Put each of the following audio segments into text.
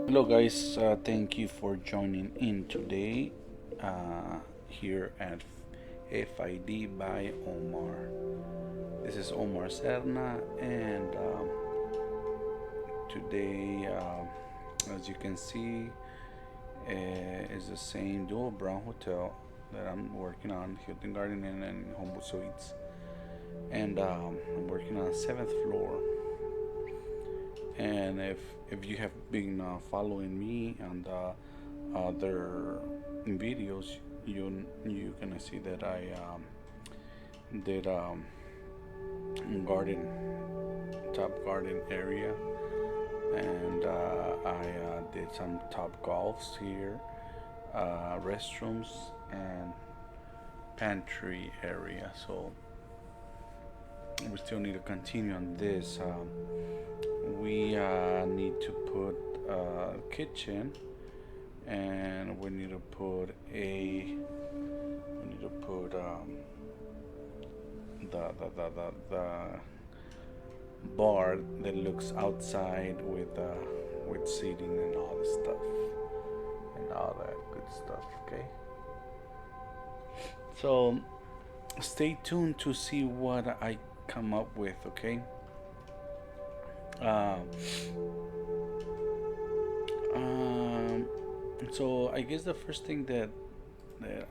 Hello, guys. Thank you for joining in today here at FID by Omar. This is Omar Serna, and today, as you can see, is the same dual brown hotel that I'm working on, Hilton Garden Inn and Homewood Suites, and I'm working on the seventh floor. And if you have been following me on the other videos, you gonna see that I did garden top garden area, and I did some top golfs here, restrooms and pantry area. So we still need to continue on this. We need to put a kitchen, and we need to put the bar that looks outside with seating and all this stuff and all that good stuff. Okay, so stay tuned to see what I come up with. Okay. Uh, um, so I guess the first thing that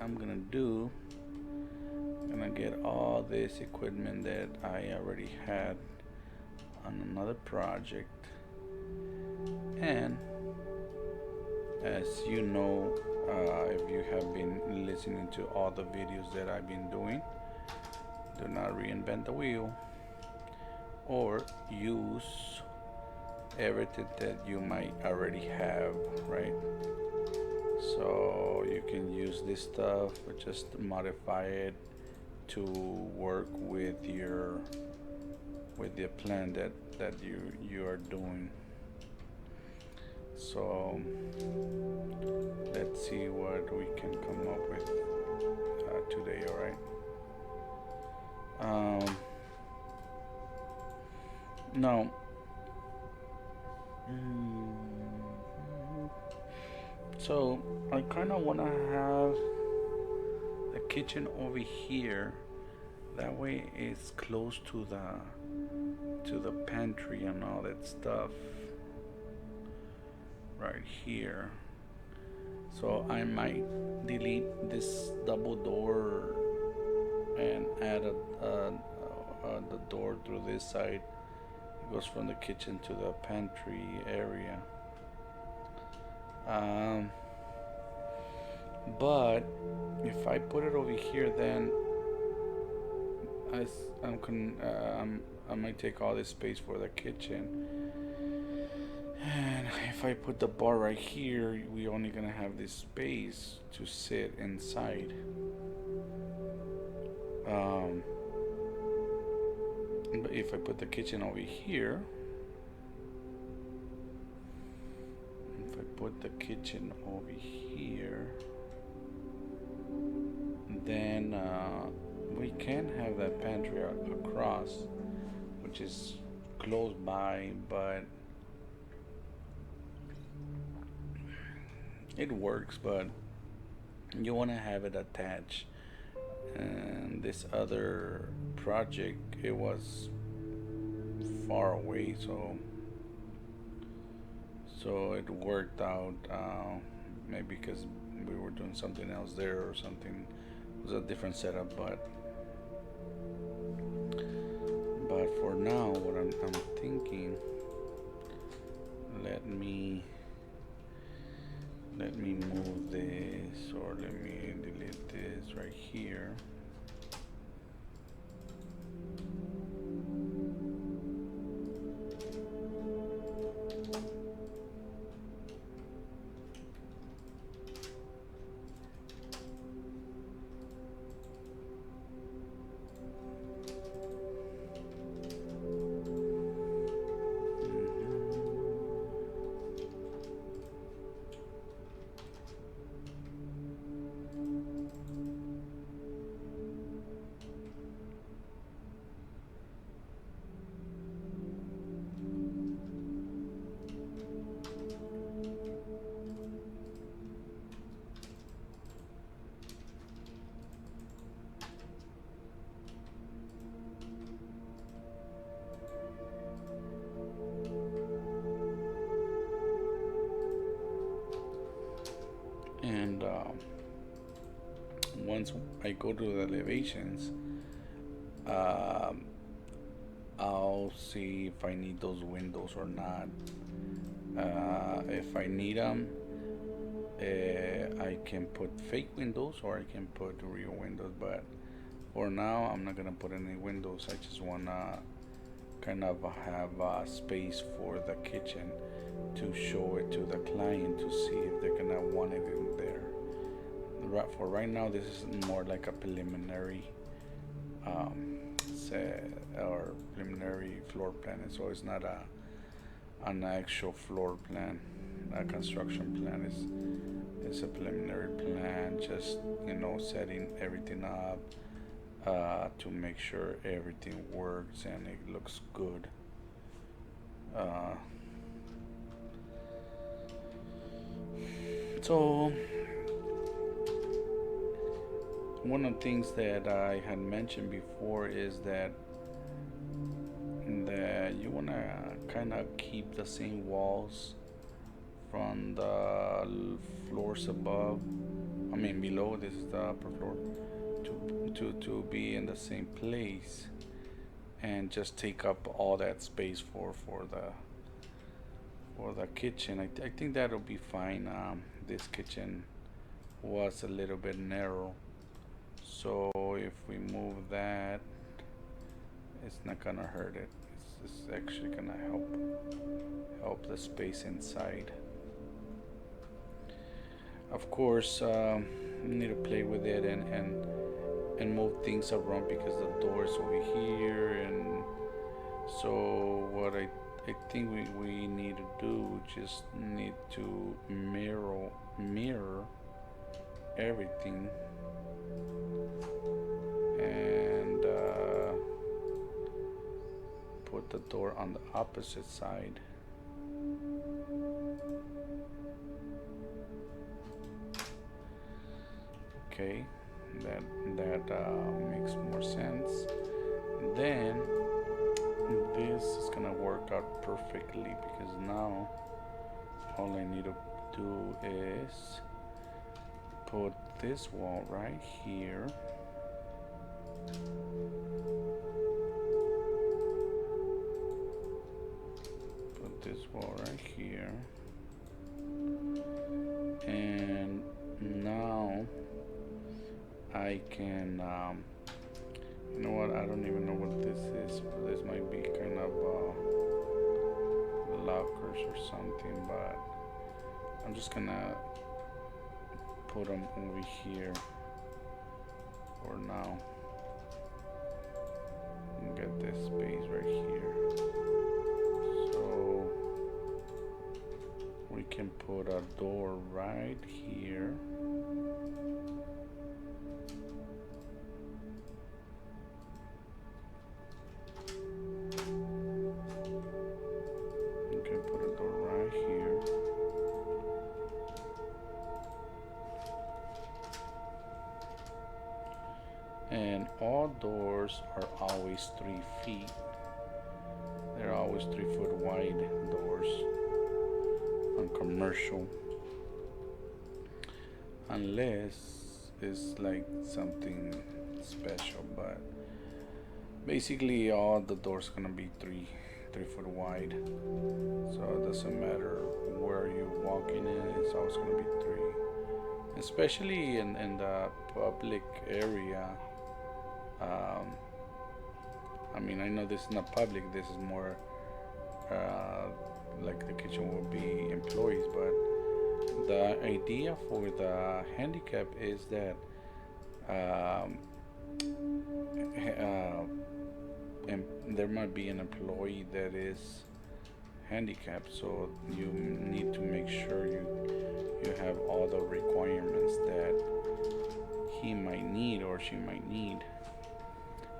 I'm gonna do, I'm gonna get all this equipment that I already had on another project, and as you know, if you have been listening to all the videos that I've been doing, do not reinvent the wheel or use everything that you might already have, right? So you can use this stuff, but just modify it to work with the plan that you are doing. So let's see what we can come up with today. All right. Now, so I kind of want to have the kitchen over here. That way, it's close to the pantry and all that stuff. Right here. So I might delete this double door and add the door through this side. It goes from the kitchen to the pantry area. Um, but if I put it over here, then I, s- I'm con- I might take all this space for the kitchen. And if I put the bar right here, we only gonna have this space to sit inside. Um, but if I put the kitchen over here, if I put the kitchen over here, then we can have that pantry across, which is close by, but it works. But you want to have it attached. And this other project, it was far away, so it worked out. Maybe because we were doing something else there or something. It was a different setup, but for now, what I'm thinking, let me move this, or let me delete this right here. And once I go to the elevations, um, I'll see if I need those windows or not. If I need them, I can put fake windows or I can put real windows. But for now, I'm not gonna put any windows. I just wanna kind of have space for the kitchen to show it to the client to see if they're gonna want it in there. For right now, this is more like a preliminary set or preliminary floor plan, so it's not an actual floor plan. A construction plan is a preliminary plan, just setting everything up to make sure everything works and it looks good. Uh, so one of the things that I had mentioned before is that you wanna kind of keep the same walls from the floors above. I mean below. This is the upper floor. To be in the same place and just take up all that space for the kitchen. I think that'll be fine. This kitchen was a little bit narrow, so if we move that, it's not gonna hurt it. It's actually gonna help the space inside. Of course, you need to play with it and move things around because the door is over here, and so what I think we need to do, just need to mirror everything and put the door on the opposite side. Okay, that makes more sense. Then this is gonna work out perfectly because now all I need to do is put this wall right here. Put this wall right here. And now I can, you know what, I don't even know what this is. This might be kind of lockers or something, but I'm just gonna put them over here for now and get this space right here. So we can put a door right here. And all doors are always 3 feet. They're always 3-foot wide doors on commercial, unless it's like something special. But basically, all the doors gonna be 3 foot wide. So it doesn't matter where you're walking in; it's always gonna be 3. Especially in the public area. I mean, I know this is not public, this is more like the kitchen will be employees, but the idea for the handicap is that there might be an employee that is handicapped, so you need to make sure you have all the requirements that he might need or she might need.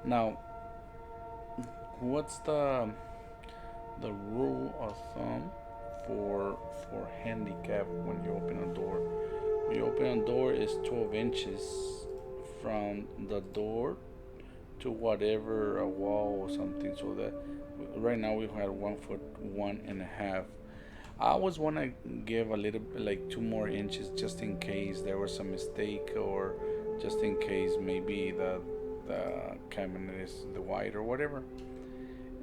Now, what's the rule of thumb for handicap when you open a door? When you open a door, is 12 inches from the door to whatever a wall or something. So that right now we had 1 foot 1.5. I always want to give a little like 2 more inches just in case there was a mistake, or just in case maybe the cabinet is the white or whatever.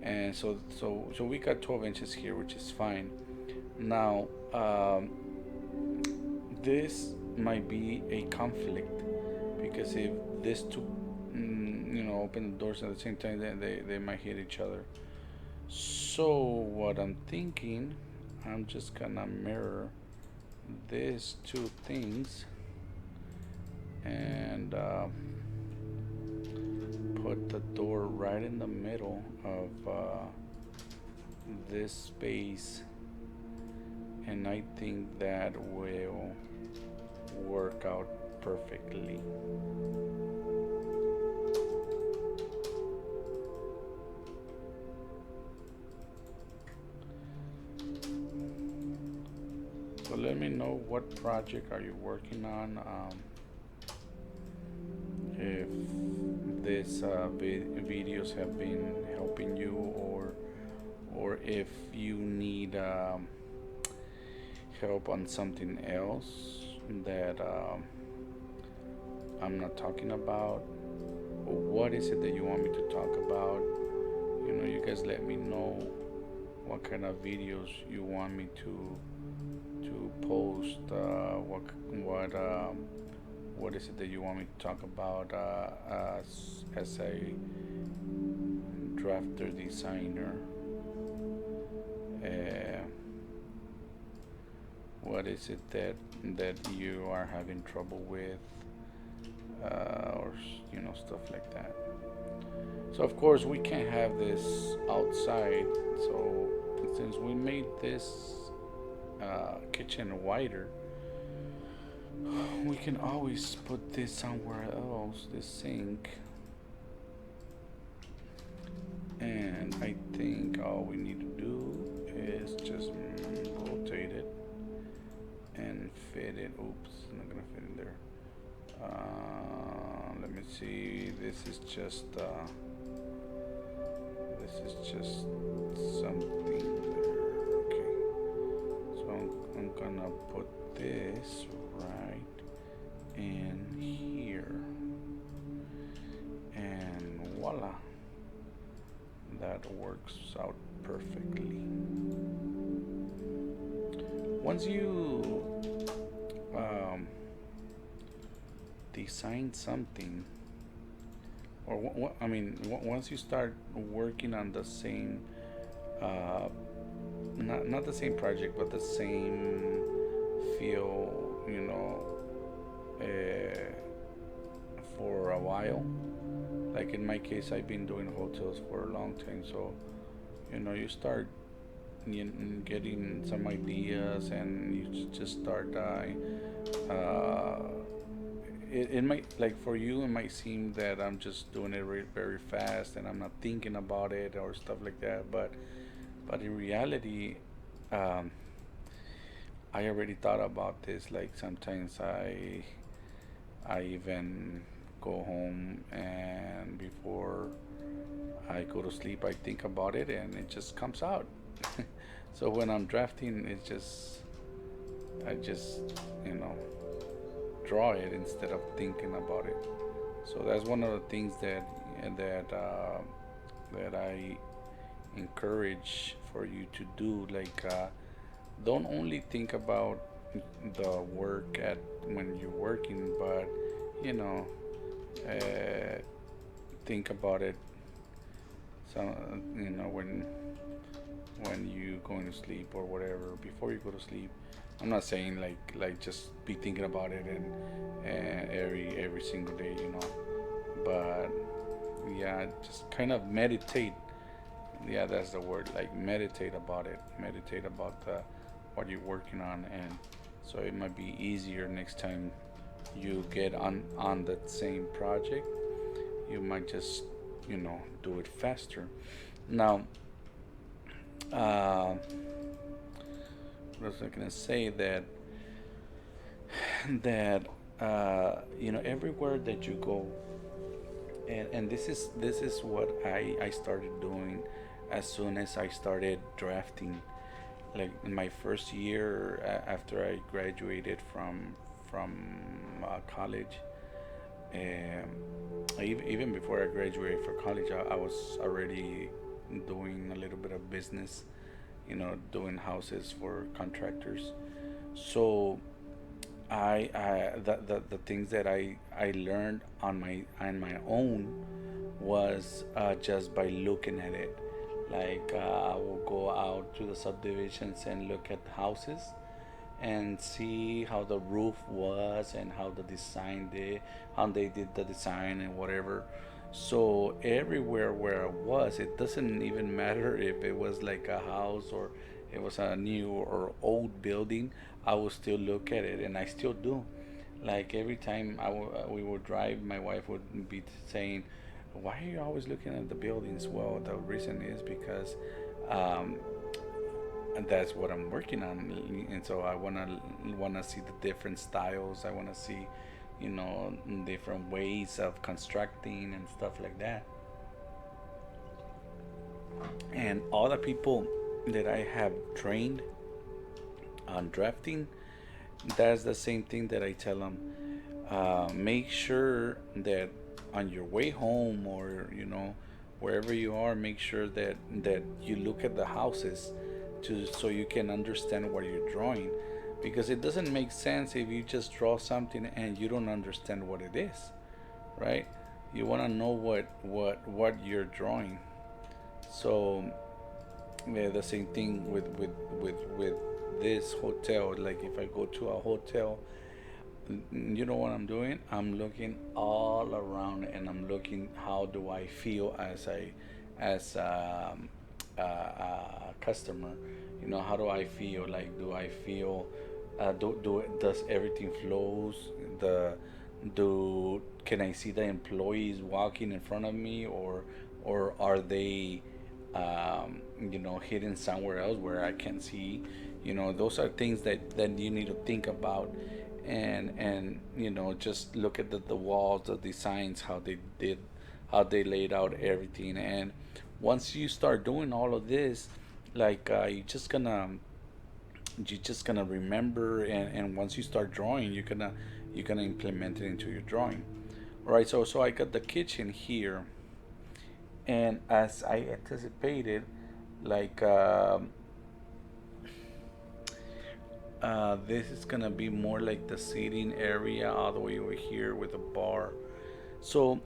And so we got 12 inches here, which is fine. Now, this might be a conflict, because if these two, open the doors at the same time, then they might hit each other. So what I'm thinking, I'm just gonna mirror these two things and put the door right in the middle of this space, and I think that will work out perfectly. So let me know, what project are you working on? If these videos have been helping you, or if you need help on something else that I'm not talking about, or what is it that you want me to talk about. You guys let me know what kind of videos you want me to post. What is it that you want me to talk about as a drafter designer? Uh, what is it that you are having trouble with, or stuff like that. So of course we can't have this outside. So since we made this kitchen wider, we can always put this somewhere else, this sink. And I think all we need to do is just rotate it and fit it. Oops, not gonna fit in there. Let me see. This is just something there. Okay. So I'm gonna put this right in here, and voila, that works out perfectly. Once you design something, or once you start working on the same, not the same project, but the same feel, for a while. Like in my case, I've been doing hotels for a long time, so you start getting some ideas, and you just start it might, like for you, it might seem that I'm just doing it very fast and I'm not thinking about it or stuff like that, but in reality, um, I already thought about this. Like sometimes I even go home, and before I go to sleep, I think about it and it just comes out. So when I'm drafting, I just draw it instead of thinking about it. So that's one of the things that I encourage for you to do. Like, don't only think about the work at when you're working, but you know, think about it. So when you going to sleep or whatever, before you go to sleep. I'm not saying like just be thinking about it and every single day, but yeah, just kind of meditate. Yeah, that's the word. Like meditate about it. Meditate about what you're working on, and so it might be easier next time you get on that same project. You might just do it faster. Now, what was I gonna say? That everywhere that you go, and this is what I started doing as soon as I started drafting. like in my first year after I graduated from college. Even before I graduated for college, I was already doing a little bit of business, doing houses for contractors. So the things that I learned on my own was just by looking at it. Like I will go out to the subdivisions and look at houses and see how the roof was and how the design did, how they did the design and whatever. So everywhere where I was, it doesn't even matter if it was like a house or it was a new or old building. I will still look at it, and I still do. Like every time we would drive, my wife would be saying, "Why are you always looking at the buildings?" Well, the reason is because um, and that's what I'm working on. And so I wanna see the different styles. I wanna see, different ways of constructing and stuff like that. And all the people that I have trained on drafting, that's the same thing that I tell them. Make sure that on your way home or wherever you are, make sure that you look at the houses to so you can understand what you're drawing, because it doesn't make sense if you just draw something and you don't understand what it is, right? You want to know what you're drawing. So yeah, the same thing with this hotel. Like if I go to a hotel, you know what I'm doing? I'm looking all around and I'm looking how do I feel as a customer. How do I feel? Like, do I feel does everything flows? The do Can I see the employees walking in front of me, or are they hidden somewhere else where I can't see? Those are things that you need to think about, and just look at the walls, the designs, how they laid out everything. And once you start doing all of this, like you're just gonna remember, and once you start drawing, you're gonna implement it into your drawing. All right, so I got the kitchen here, and as I anticipated, like this is gonna be more like the seating area all the way over here with a bar. So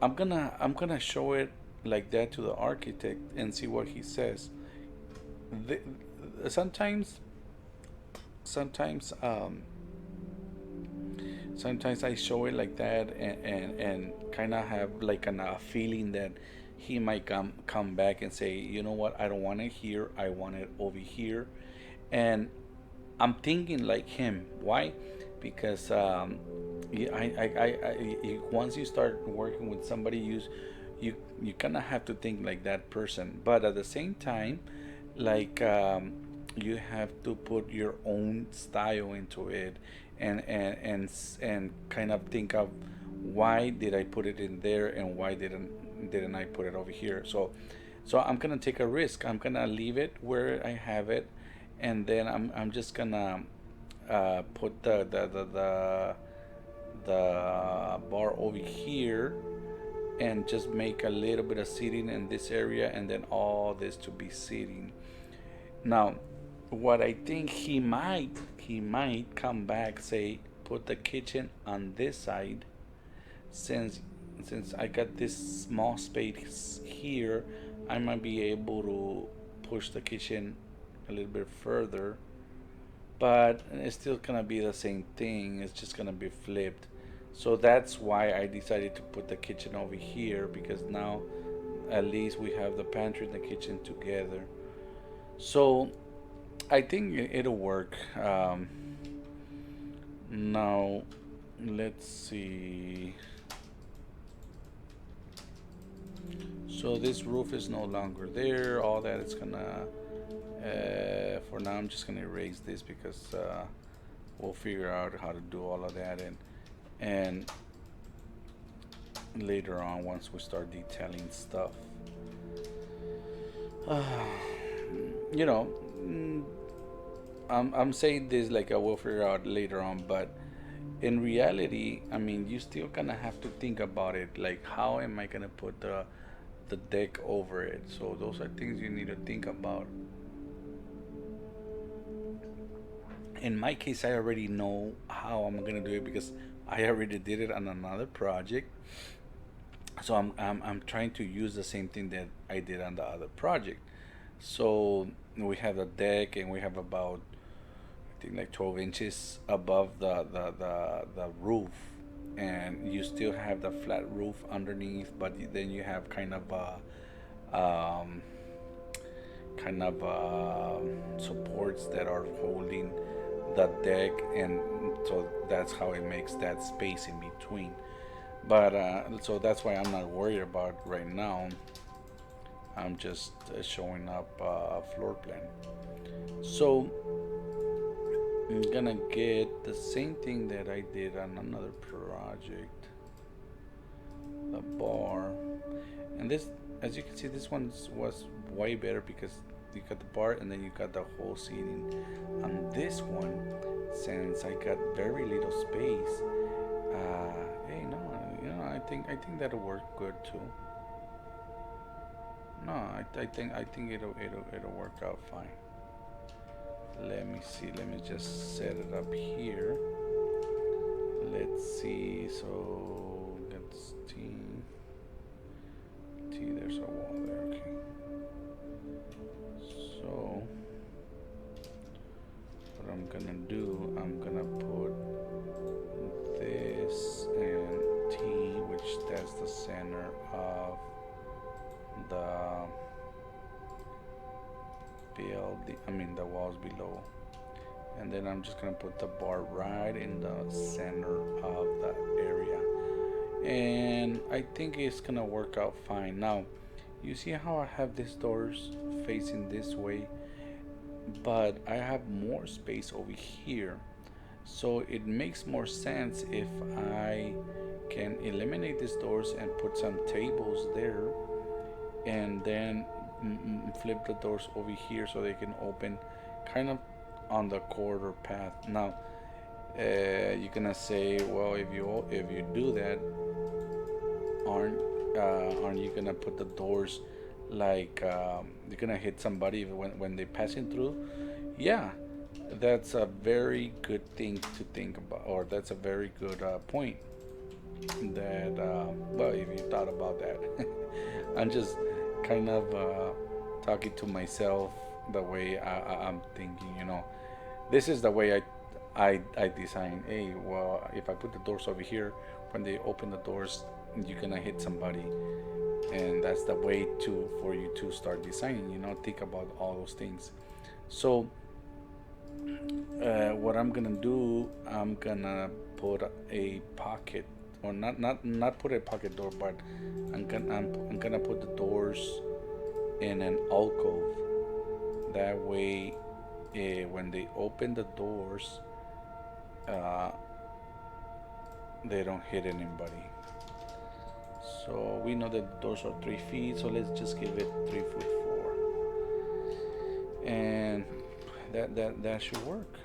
I'm gonna show it like that to the architect and see what he says. The, sometimes sometimes sometimes I show it like that, and kind of have like a feeling that he might come back and say, you know what, I don't want it here, I want it over here. And I'm thinking like him. Why? Because once you start working with somebody, you kind of have to think like that person. But at the same time, like you have to put your own style into it, and kind of think of why did I put it in there and why didn't I put it over here. So I'm gonna take a risk. I'm gonna leave it where I have it, and then I'm just gonna put the bar over here, and just make a little bit of seating in this area, and then all this to be seating. Now, what I think he might come back, say put the kitchen on this side, since I got this small space here, I might be able to push the kitchen a little bit further, but it's still gonna be the same thing. It's just gonna be flipped. So that's why I decided to put the kitchen over here, because now at least we have the pantry and the kitchen together. So I think it'll work. Now let's see. So this roof is no longer there. All that is gonna. For now, I'm just gonna erase this, because we'll figure out how to do all of that, and later on, once we start detailing stuff. Uh, you know, I'm saying this like I will figure out later on, but in reality, I mean, you still gonna have to think about it. Like, how am I gonna put the deck over it? So those are things you need to think about. In my case, I already know how I'm gonna do it because I already did it on another project. So I'm trying to use the same thing that I did on the other project. So we have the deck, and we have about, I think, like 12 inches above the roof, and you still have the flat roof underneath, but then you have um, kind of supports that are holding the deck, and so that's how it makes that space in between. But so that's why I'm not worried about right now. I'm just showing up a floor plan. So I'm gonna get the same thing that I did on another project, the bar. And this, as you can see, this one was way better because you got the bar and then you got the whole seating. On this one, since I got very little space, hey, no, I think that'll work good too. No, I think it'll work out fine. Let me see. Let me just set it up here. Let's see. So let's see. There's a wall there. Okay. So what I'm gonna do, I'm gonna put this and T, which that's the center of the building. I mean the walls below. And then I'm just gonna put the bar right in the center of the area, and I think it's gonna work out fine. Now, you see how I have these doors facing this way, but I have more space over here, so it makes more sense if I can eliminate these doors and put some tables there, and then flip the doors over here so they can open kind of on the corridor path. Now, you're gonna say, well, if you do that, aren't you gonna put the doors like you're gonna hit somebody when they're passing through? Yeah, that's a very good thing to think about, or that's a very good point. That well, if you thought about that, I'm just kind of talking to myself the way I'm thinking. This is the way I design. Hey, well, if I put the doors over here, when they open the doors, you're gonna hit somebody, and that's the way to for you to start designing. Think about all those things. So what I'm gonna do, I'm gonna put a pocket, or not put a pocket door, but I'm gonna put the doors in an alcove. That way, when they open the doors, uh, they don't hit anybody. So we know that the doors are 3 feet, so let's just give it 3 foot 4, and that should work.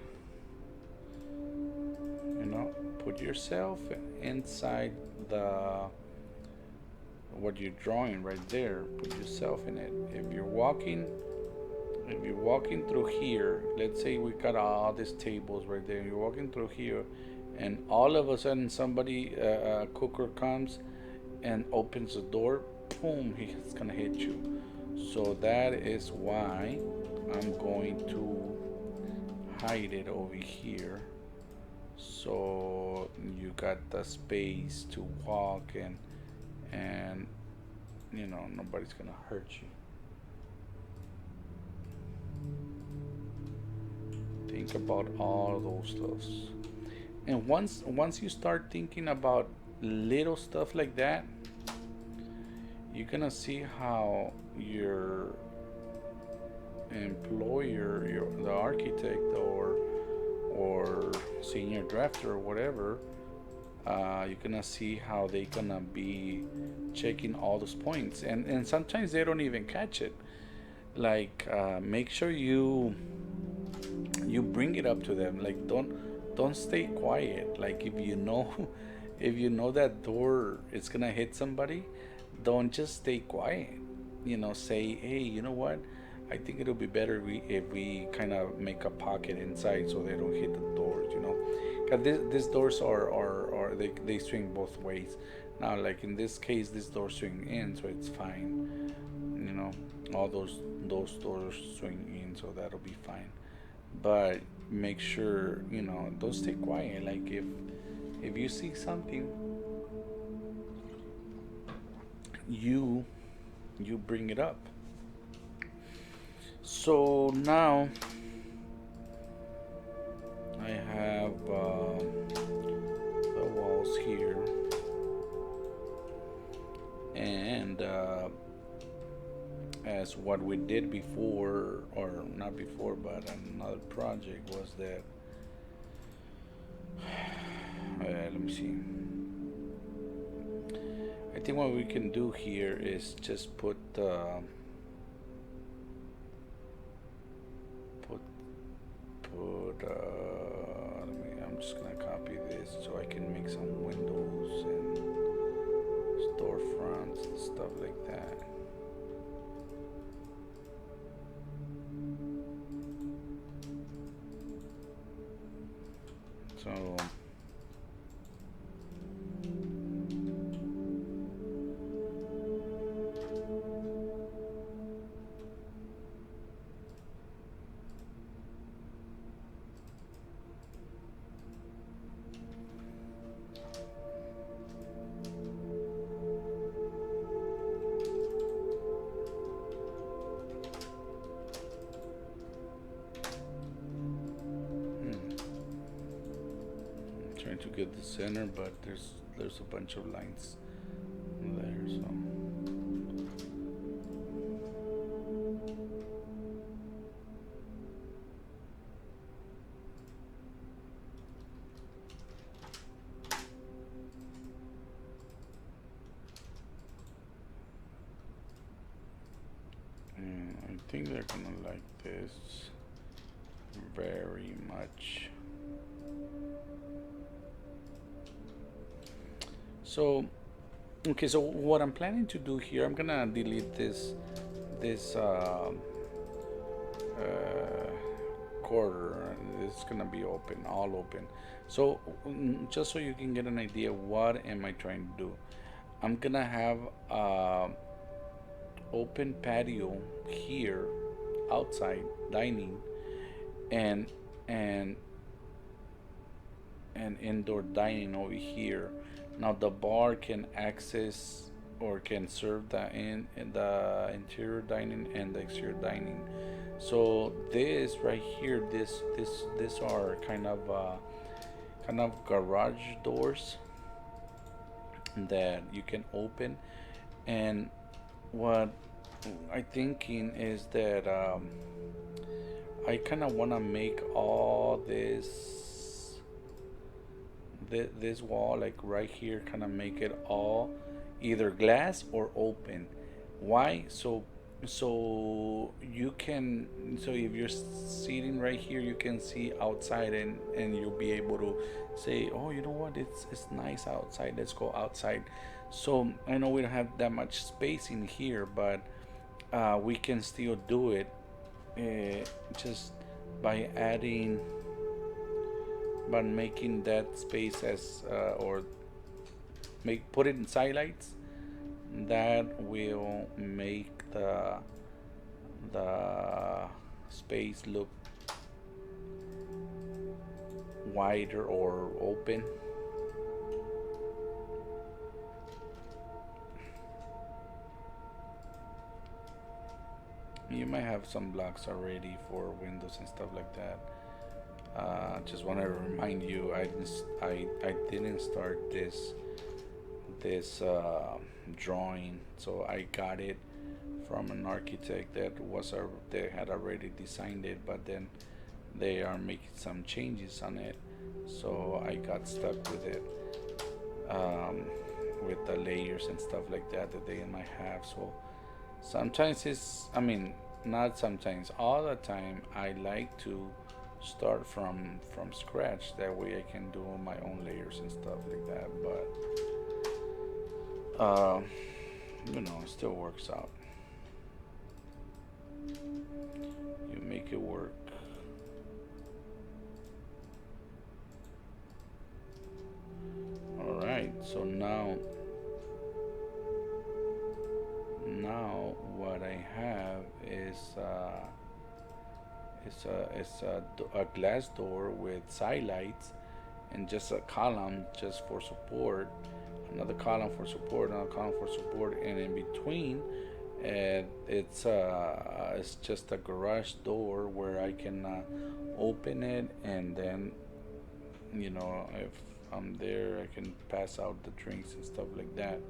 Put yourself inside the what you're drawing right there. Put yourself in it. If you're walking through here, let's say we got all these tables right there. You're walking through here, and all of a sudden somebody, a cooker comes and opens the door. Boom! He's gonna hit you. So that is why I'm going to hide it over here. So you got the space to walk, and nobody's gonna hurt you. Think about all those stuffs, and once you start thinking about little stuff like that, you're gonna see how your employer, the architect, or senior drafter or whatever, you're gonna see how they gonna be checking all those points, and sometimes they don't even catch it. Like, make sure you you bring it up to them. Like, don't stay quiet. Like, if you know if you know that door is gonna hit somebody, don't just stay quiet. Say, hey, you know what, I think it'll be better if we kind of make a pocket inside so they don't hit the doors. Because these doors are they swing both ways. Now, like in this case, this door swing in, so it's fine. you know all those doors swing in, so that'll be fine. But make sure, don't stay quiet. Like, if you see something, you you bring it up. So now I have the walls here, and as what we did before, or not before, but another project was that, let me see. I think what we can do here is just put I'm just gonna copy this so I can make some windows and storefronts and stuff like that. So trying to get the center, but there's a bunch of lines there, so. I think they're gonna like this very much. So, okay, so what I'm planning to do here, I'm gonna delete this quarter. It's gonna be open, all open. So, just so you can get an idea, what am I trying to do? I'm gonna have open patio here, outside dining, and and and indoor dining over here. Now the bar can access or can serve in the interior dining and the exterior dining. So this right here, this are kind of garage doors that you can open. And what I thinking is that I kind of want to make all this wall, like right here, kind of make it all either glass or open. Why? So you can, so if you're sitting right here, you can see outside, and you'll be able to say, oh, you know what, it's nice outside, let's go outside. So I know we don't have that much space in here, but we can still do it, just by adding, by making that space as or put it in sidelights. That will make the space look wider or open. You might have some blocks already for windows and stuff like that. Just want to remind you, I didn't start this drawing, so I got it from an architect they had already designed it, but then they are making some changes on it, so I got stuck with it, with the layers and stuff like that they might have. So sometimes not sometimes, all the time I like to start from scratch. That way I can do my own layers and stuff like that. But it still works out. You make it work. All right. So now what I have is a glass door with side lights and just a column just for support, another column for support, another column for support, and in between, it's just a garage door where I can open it, and then if I'm there, I can pass out the drinks and stuff like that.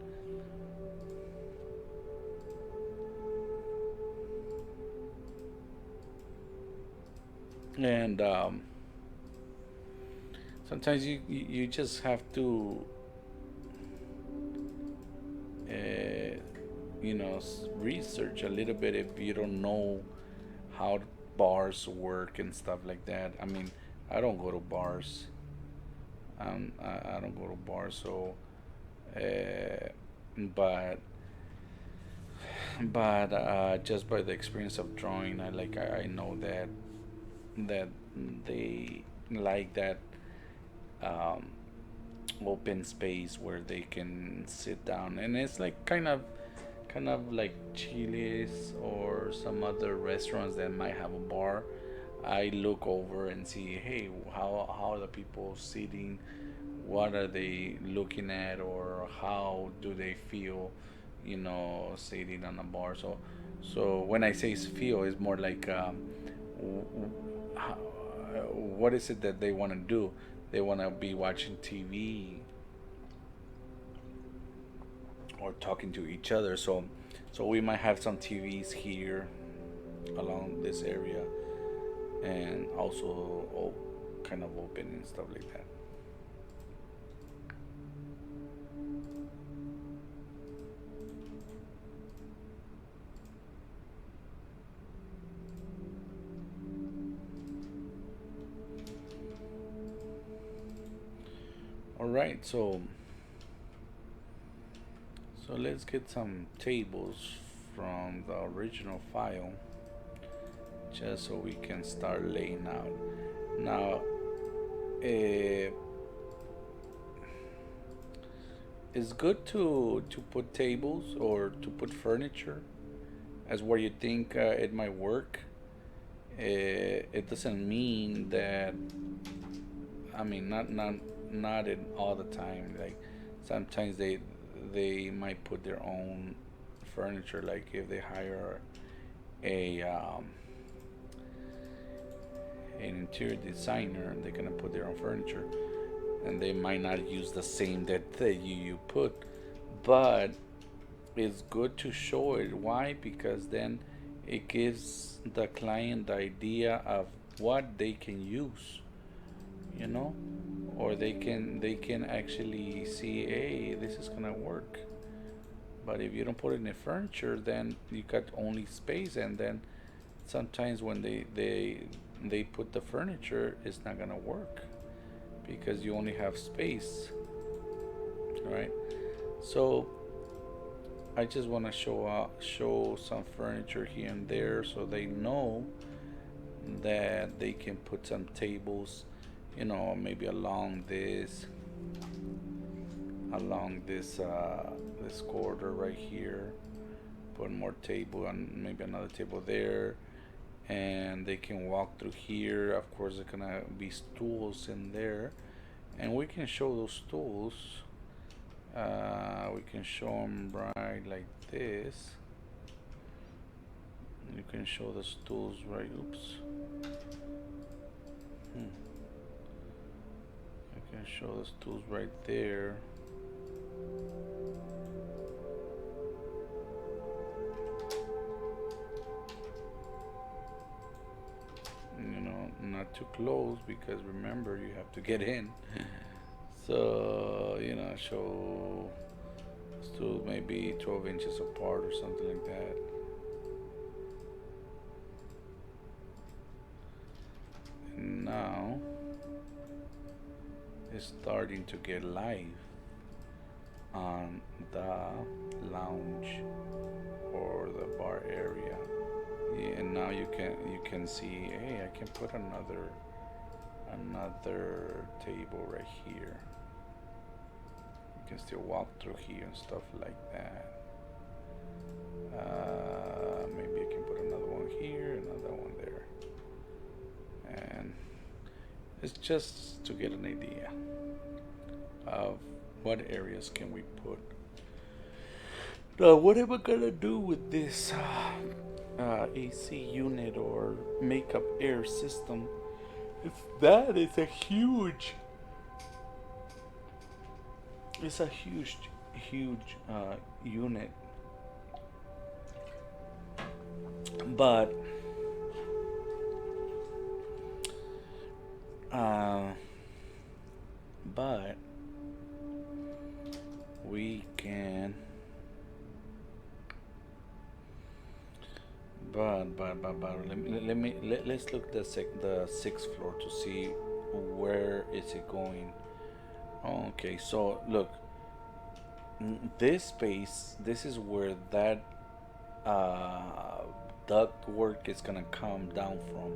And sometimes you just have to uh, research a little bit if you don't know how bars work and stuff like that. I mean, I don't go to bars. I don't go to bars, so uh, but just by the experience of drawing, I know that they like that um, open space where they can sit down, and it's like kind of like Chili's or some other restaurants that might have a bar. I look over and see, hey, how are the people sitting? What are they looking at, or how do they feel, sitting on a bar? So when I say feel, it's more like w- w- what is it that they want to do? They want to be watching TV or talking to each other. So we might have some TVs here along this area, and also kind of open and stuff like that. All right, so let's get some tables from the original file, just so we can start laying out. Now, uh, it's good to put tables or to put furniture as where you think it might work. It doesn't mean that, I mean, not in all the time. Like sometimes they might put their own furniture. Like if they hire a an interior designer, they're gonna put their own furniture, and they might not use the same that you put, but it's good to show it. Why? Because then it gives the client the idea of what they can use, you know, or they can actually see, hey, this is gonna work. But if you don't put any furniture, then you got only space, and then sometimes when they put the furniture, it's not gonna work because you only have space, right? So I just want to show some furniture here and there so they know that they can put some tables, maybe along this corridor right here. Put more table and maybe another table there, and they can walk through here. Of course, there's gonna be stools in there, and we can show those stools. We can show them right like this. You can show the stools right. Oops. Hmm. You can show the stools right there. Not too close because remember you have to get in. So, show stools maybe 12 inches apart or something like that. And is starting to get live on the lounge or the bar area. Yeah, and now you can see, hey, I can put another table right here. You can still walk through here and stuff like that. Maybe I can put another one here, another one there, and it's just to get an idea of what areas can we put. Now, what am I gonna do with this AC unit or makeup air system? If that is a huge, it's a huge unit, but uh, but we can. Let's look the sixth floor to see where is it going. Okay, so look, this space, this is where that duct work is gonna come down from.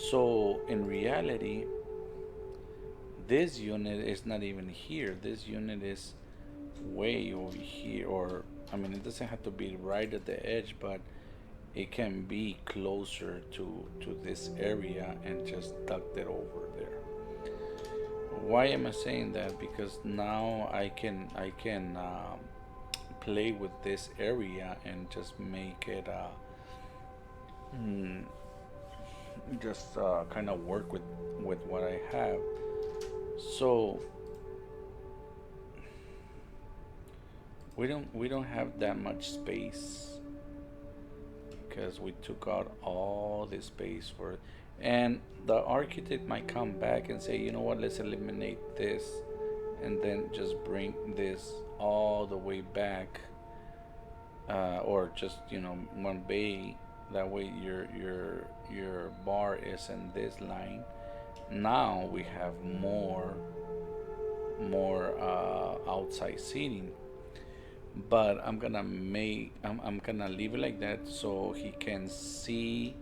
So in reality, this unit is not even here. This unit is way over here, or I mean, it doesn't have to be right at the edge, but it can be closer to this area and just duct it over there. Why am I saying that? Because now I can play with this area and just make it mm, just kind of work with what I have. So we don't have that much space because we took out all the space for it. And the architect might come back and say, you know what, let's eliminate this and then just bring this all the way back, or just one bay. That way your bar is in this line. Now we have more outside seating, but I'm gonna leave it like that so he can see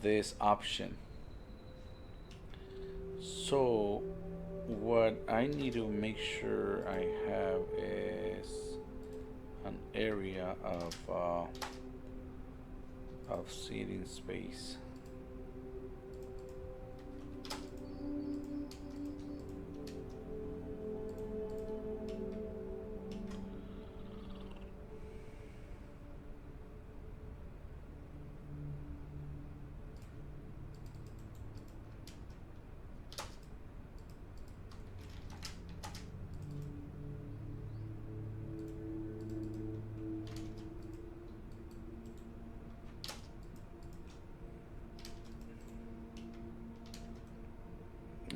this option. So what I need to make sure I have is an area of seating space.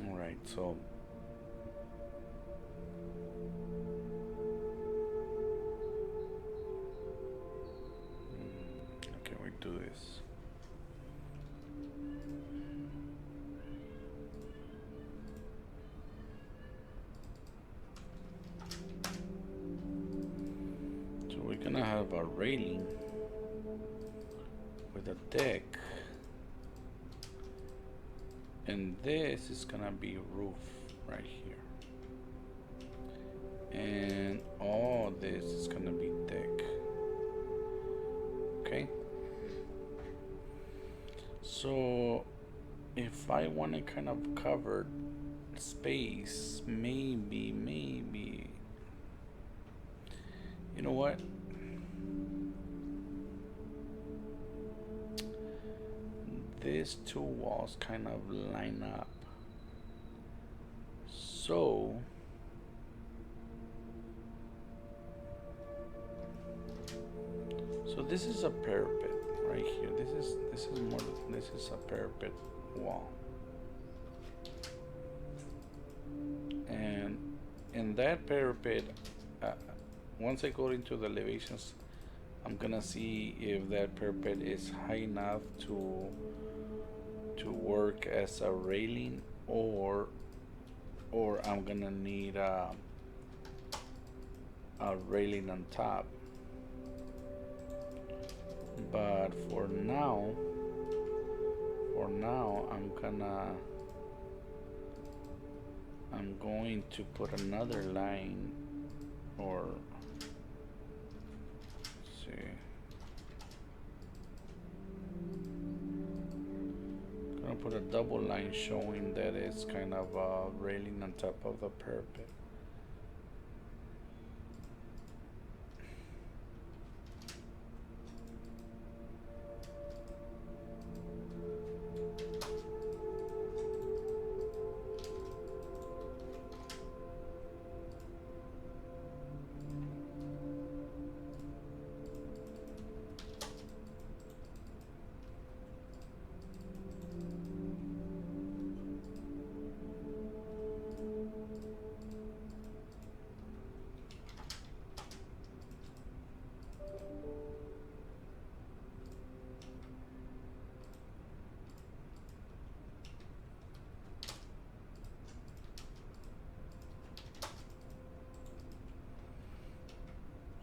All right, so okay, we do this. So we're gonna have a railing with a deck, and this is gonna be roof right here, and all this is gonna be deck. Okay, so if I want to kind of cover space, maybe you know what, these two walls kind of line up. So this is a parapet right here. This is a parapet wall. And in that parapet, once I go into the elevations, I'm gonna see if that parapet is high enough to work as a railing or I'm gonna need a railing on top. But for now, I'm going to put another line, or let's see, gonna put a double line showing that it's kind of railing on top of the parapet.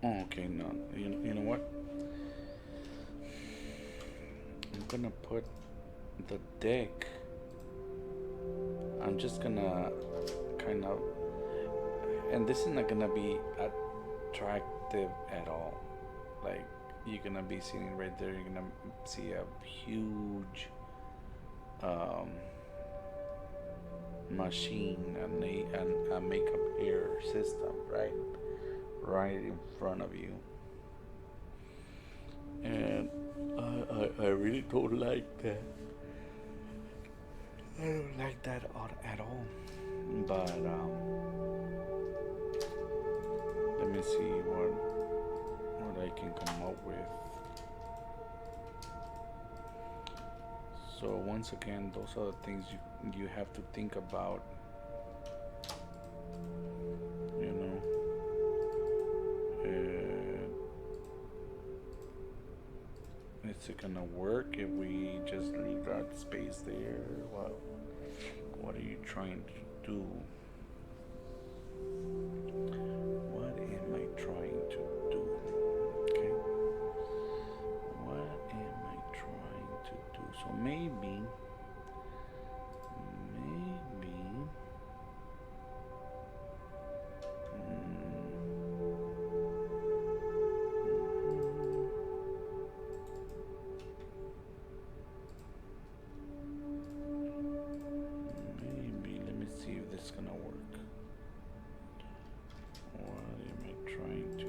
Oh, okay, no, you know what? I'm gonna put the deck. I'm just gonna kind of, and this is not gonna be attractive at all. Like, you're gonna be sitting right there. You're gonna see a huge um, machine and a makeup air system, right in front of you. And I really don't like that. I don't like that at all. But let me see what I can come up with. So once again, those are the things you have to think about. You know, is it gonna work if we just leave that space there? What are you trying to do? What am I trying to do? Okay. What am I trying to do? So maybe. Maybe, let me see if this is gonna work. What am I trying to do?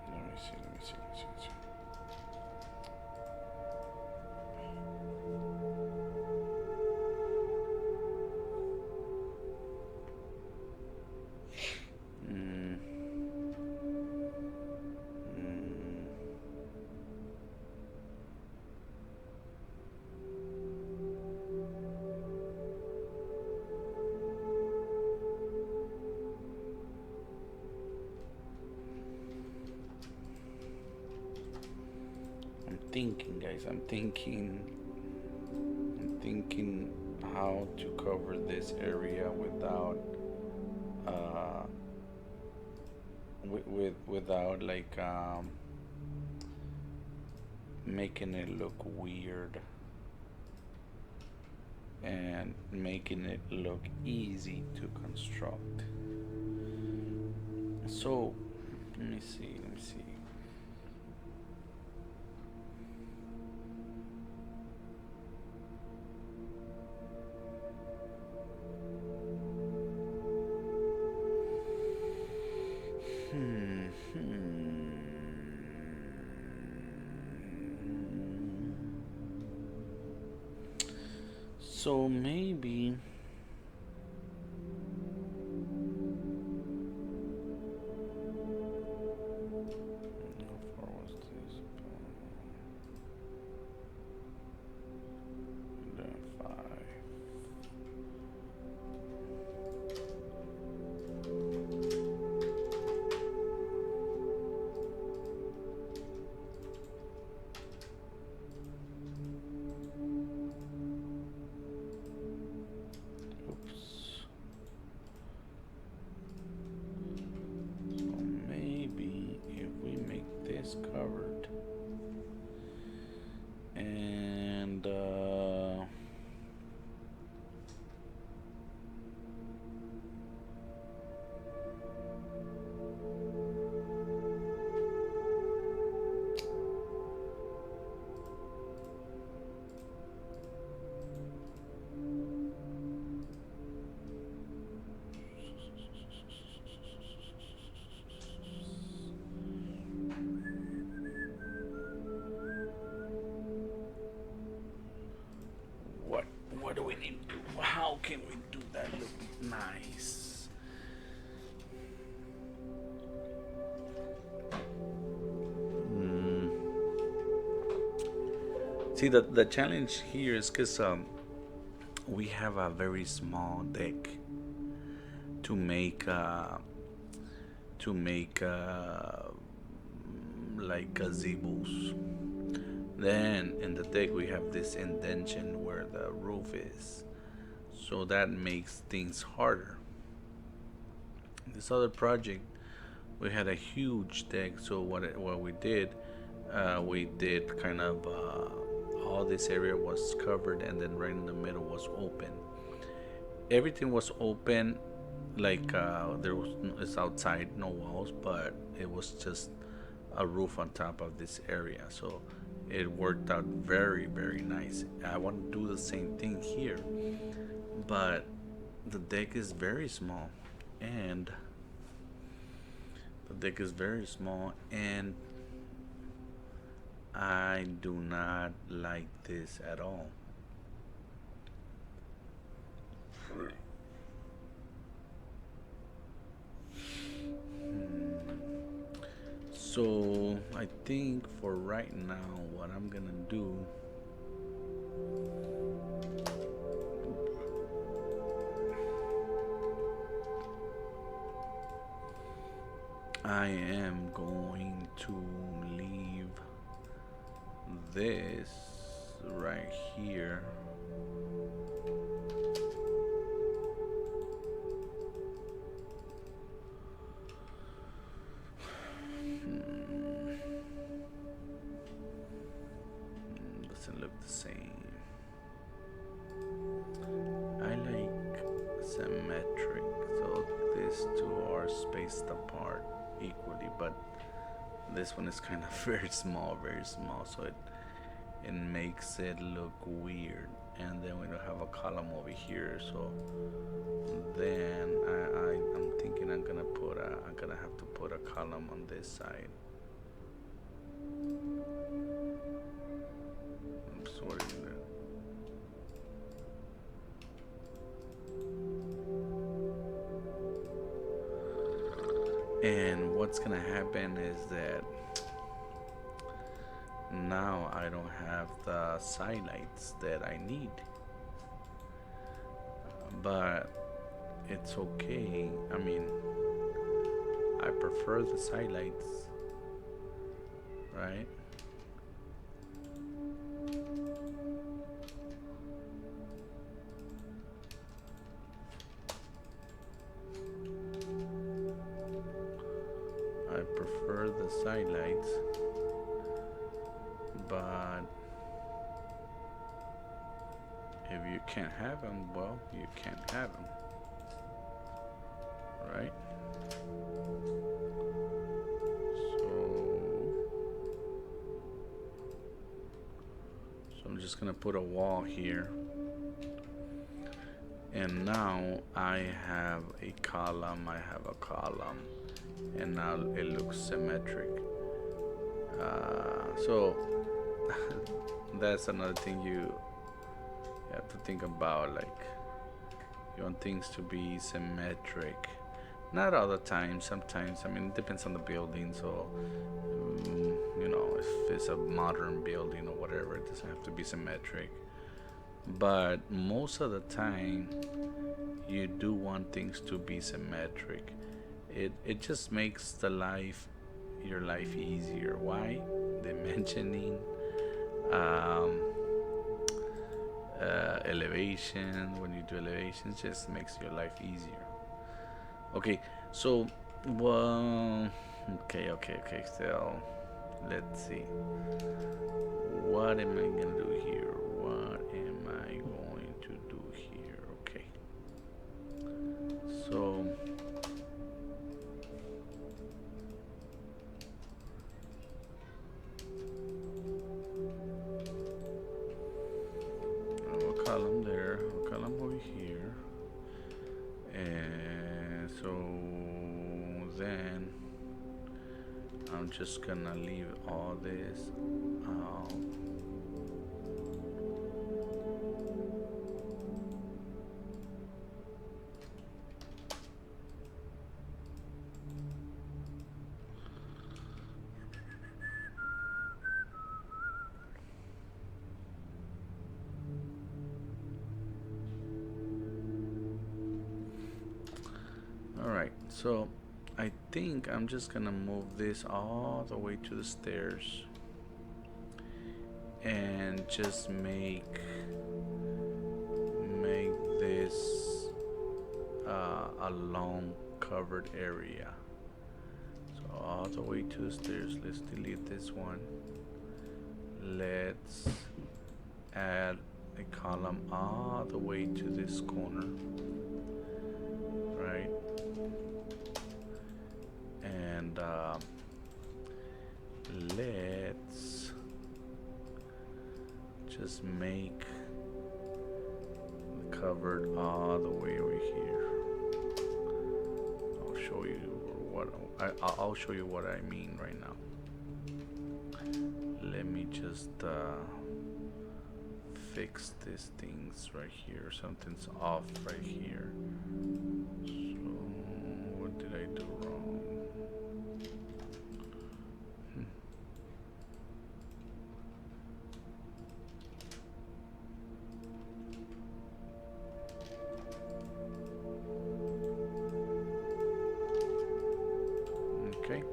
Let me see. Mm. Mm. I'm thinking, guys. I'm thinking how to cover this area without uh, without like making it look weird and making it look easy to construct. So let me see, let me see. Hmm, hmm. So maybe how far was this? Then five. Oops. So maybe if we make this covered and what what do we need to do? How can we do that look nice? Mm. See, the challenge here is because we have a very small deck to make like gazebos. Then in the deck we have this indentation where the roof is, so that makes things harder. This other project we had a huge deck, so what we did kind of all this area was covered, and then right in the middle was open. Everything was open, like there was it's outside, no walls, but it was just a roof on top of this area. So it worked out very nice. I want to do the same thing here, but the deck is very small, and the deck is very small, and I do not like this at all. So I think for right now, what I'm gonna do, I am going to leave this right here. Doesn't look the same. I like symmetric, so these two are spaced apart equally, but this one is kind of very small, so it makes it look weird. And then we don't have a column over here, so then I'm thinking I'm gonna have to put a column on this side. Oops, what is that? And what's gonna happen is that now I don't have the side lights that I need, but it's okay. I mean, I prefer the side lights, right? highlights, but if you can't have them, well, you can't have them, right? So I'm just gonna put a wall here, and now I have a column, and now it looks symmetric. So that's another thing you have to think about, like you want things to be symmetric. Not all the time, sometimes, I mean, it depends on the building. So you know, if it's a modern building or whatever, it doesn't have to be symmetric, but most of the time you do want things to be symmetric. It just makes your life easier. Why? Dimensioning, um, elevation. When you do elevations, just makes your life easier. Okay, so well, okay. So let's see. What am I gonna do here? What am I going to do here? Okay. So I have a column there, a column over here, and so then I'm just gonna leave all this out. Alright, so I think I'm just gonna move this all the way to the stairs and just make this a long covered area. So all the way to the stairs. Let's delete this one. Let's add a column all the way to this corner, right? And let's just make the cupboard all the way over here. I'll show you what I mean right now. Let me just fix these things right here. Something's off right here. So what did I do wrong? Okay.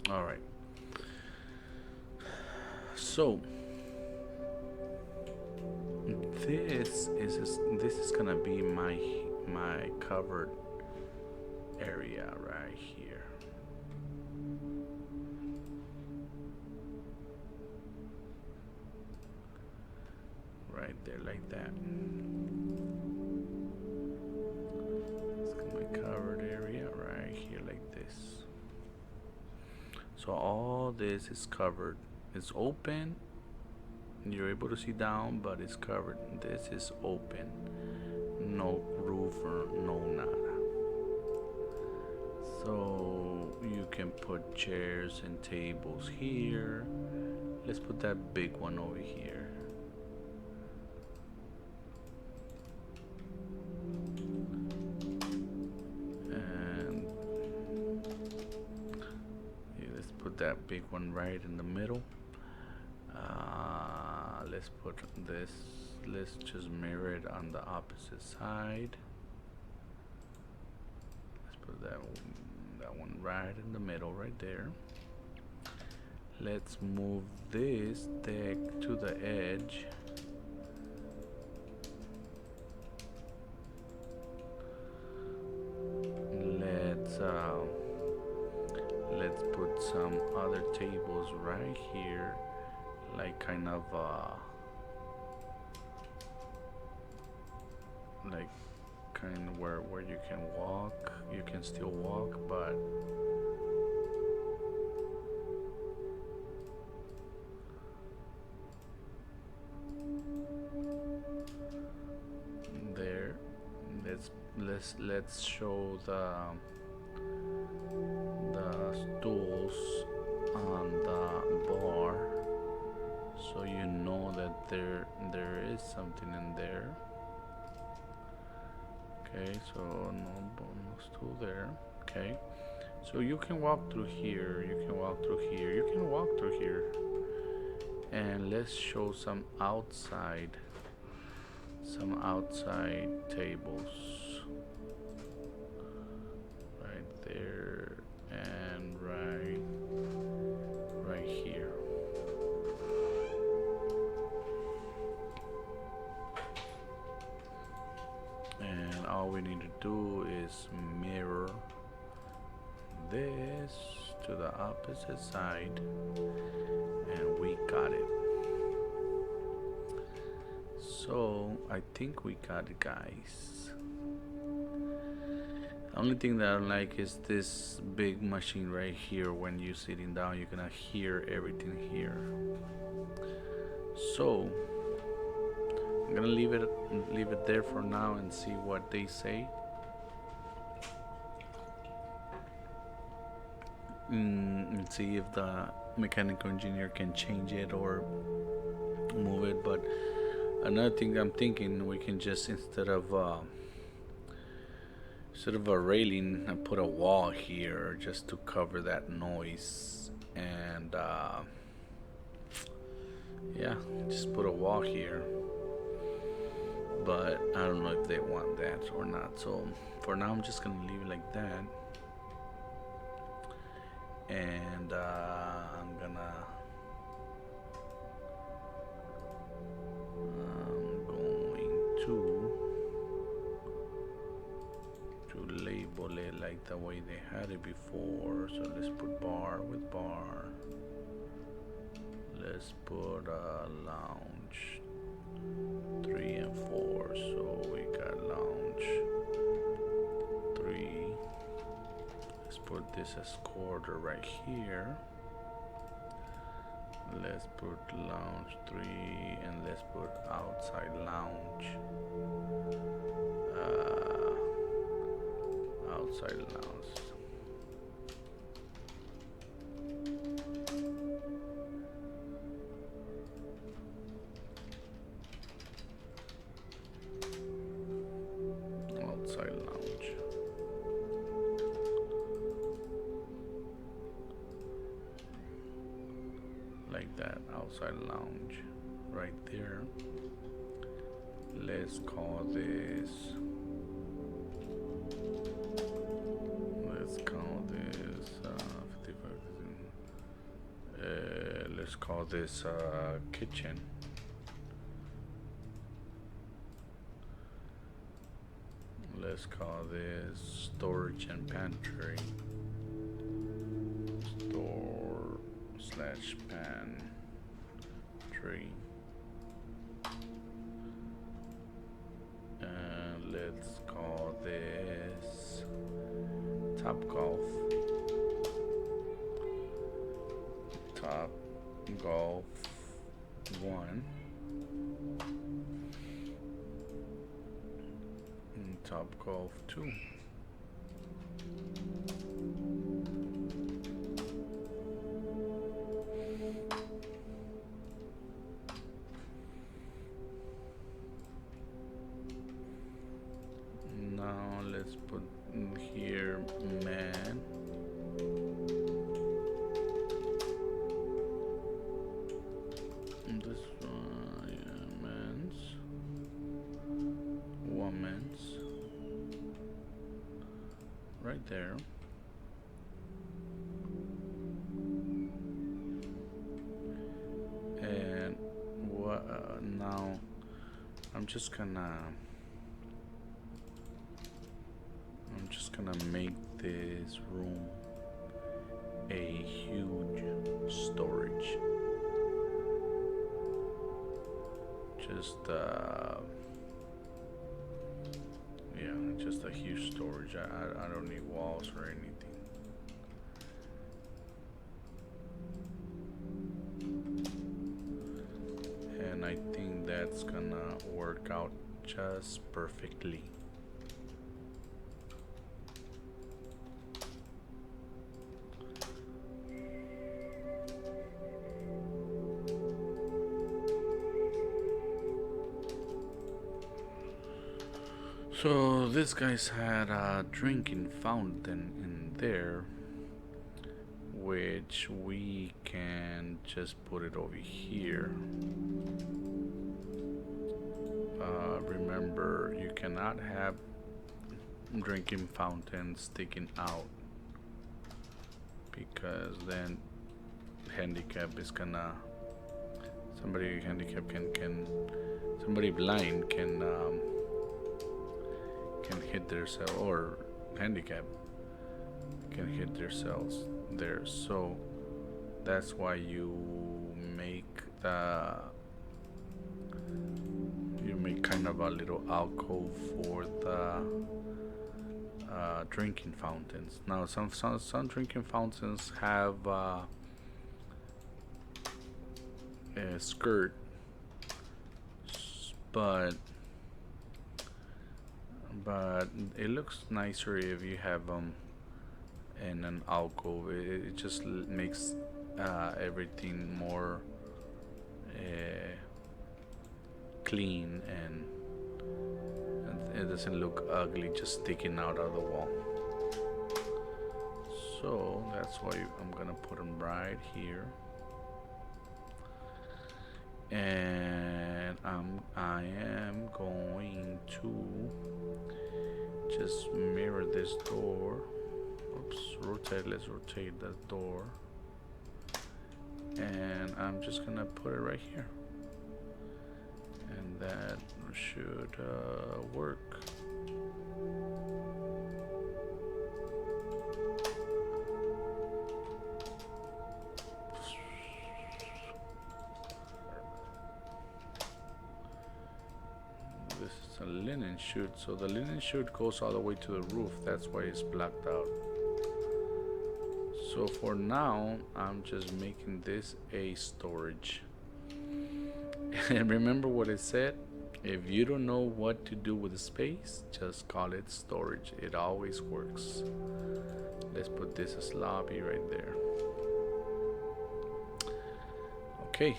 All right. So this is gonna be my covered area right here. Right there, like that. It's my covered area right here, like this. So all this is covered. It's open. You're able to see down, but it's covered. This is open. No roof or no nada. So you can put chairs and tables here. Let's put that big one over here. And yeah, let's put that big one right in the middle. Let's put this, let's just mirror it on the opposite side. put that one right in the middle, right there. Let's move this deck to the edge. Let's put some other tables right here, like kind of like kind of where you can walk. You can still walk, but there. Let's show the stools on the bar, so you know that there is something in there. Okay, so no stool there. Okay, so you can walk through here. You can walk through here. You can walk through here. And let's show some outside tables right there and right here. And all we need to do is mirror this to the opposite side, and we got it. So I think we got it, guys. The only thing that I don't like is this big machine right here. When you're sitting down, you're gonna hear everything here. So I'm gonna leave it there for now and see what they say. And see if the mechanical engineer can change it or move it. But another thing I'm thinking, we can just instead of a railing, put a wall here just to cover that noise. And yeah, just put a wall here. But I don't know if they want that or not. So for now, I'm just gonna leave it like that. And I'm going to label it like the way they had it before. So let's put bar with bar. Let's put lounge 3 and 4. So we got lounge 3. Let's put this as quarter right here. Let's put lounge 3 and let's put outside lounge. Outside lounge. Outside lounge. Like that, outside lounge right there. Let's call this 55. Let's call this kitchen. Let's call this storage and pantry. Store/pantry. And let's call this Top Golf. Top Golf 1. And Top Golf 2. Now let's put in here man. This one, yeah, men's, woman's, right there. there. And what now? I'm just gonna make this room a huge storage. Just yeah, just a huge storage. I don't need walls or anything. And I think that's gonna work out just perfectly. So this guy's had a drinking fountain in there, which we can just put it over here. Remember, you cannot have drinking fountains sticking out, because then handicap is gonna, somebody handicapped can somebody blind can hit themselves, or handicap can hit themselves there. So that's why you make kind of a little alcove for the drinking fountains. Now some drinking fountains have a skirt, but it looks nicer if you have them in an alcove. It just makes everything more clean, and it doesn't look ugly just sticking out of the wall. So that's why I'm gonna put them right here, and I am going to just mirror this door. Oops, let's rotate that door, and I'm just gonna put it right here, and that should work. This is a linen chute, so the linen chute goes all the way to the roof. That's why it's blacked out. So for now, I'm just making this a storage. And remember what it said? If you don't know what to do with the space, just call it storage. It always works. Let's put this as lobby right there. Okay,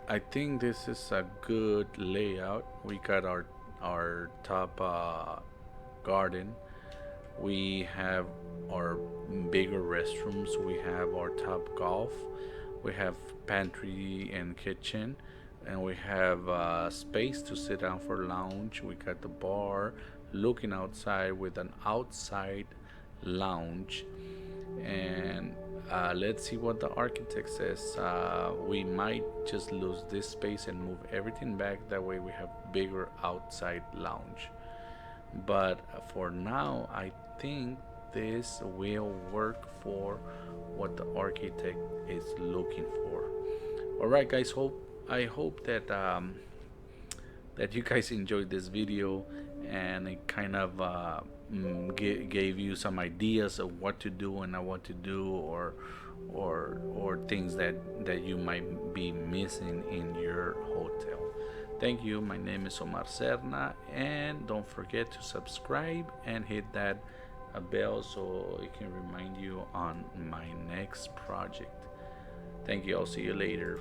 I think this is a good layout. We got our top garden. We have our bigger restrooms. We have our top golf. We have pantry and kitchen, and we have space to sit down for lounge. We got the bar looking outside with an outside lounge. And let's see what the architect says. We might just lose this space and move everything back. That way we have bigger outside lounge. But for now, I think this will work for what the architect is looking for. All right, guys. I hope that that you guys enjoyed this video, and it kind of gave you some ideas of what to do and not what to do, or things that you might be missing in your hotel. Thank you. My name is Omar Serna, and don't forget to subscribe and hit that bell so it can remind you on my next project. Thank you. I'll see you later.